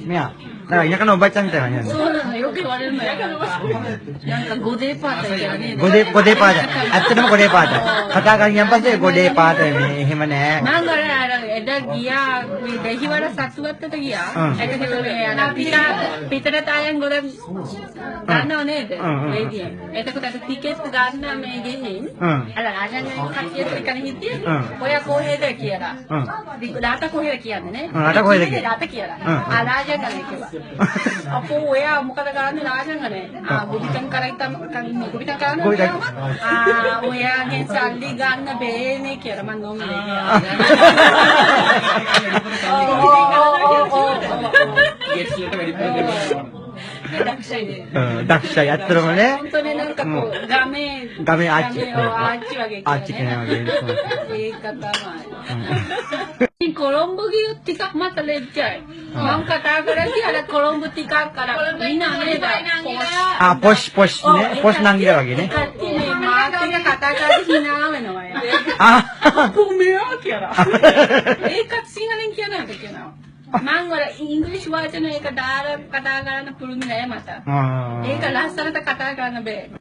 මෙයා. නෑ ඉනකන ඔබච්චන් තමයි නේද? そうなのよく言われるのよ。なんかゴデーパートやね。 ගොඩේ පාට. ඇත්තටම ගොඩේ පාට. කතා කරගෙන පස්සේ ගොඩේ පාට මේ එහෙම නෑ. මං අර එදා ගියා මේ දෙහිවල සතුවත්තට ගියා. ඒකද මේ අර පිටට තායන් ගොඩ ගන්නව නේද? වේදියේ. එතකොට අර ටිකට් ගන්න මේ ගෙහින් අර රාජන් කට්ටියත් එක්ක හිටියේ. ඔය කොහෙද කියලා. ඩාට කොහෙද කියන්නේ නේ? රට කොහෙද කියන්නේ? ඩාට කියලා. රාජන් ගන්නේ කියලා. අපෝ ඔයා මොකද කරන්නේ රාජන් ගන්නේ? ගුඩිකන් කරයිතම කන්නේ ගුඩිකන් කරන්නේ. ඔයාගේ සල්ලි ගන්න බෑනේ කියලා මම නොමිලේ දක්ෂයි ඇත්තටම නේ. හොන්තනේ නම් කපෝ ගමේ ආච්චි. ආච්චි වගේ ආච්චි කෙනා වගේ. ඒක තමයි. ඉතින් කොළඹ ගියොත් ටිකක් මට ලැජ්ජයි. මම කතා කරන්නේ අර කොළඹ ටිකක් අර ඉන්නා නේද? පොෂ් නේ. පොෂ් නංගිලා වගේ නේ. කට්ටිය මාත් කතා කරලා hina වෙනවා. කොහොමද කියලා. ඒකත් සිංහලෙන් කියනවාද කියනවා. මම වල ඉංග්‍රීසි වචන එක දාලා කතා කරන්න පුළුවන් නෑ මට. ඒක ලස්සනට කතා කරන්න බෑ.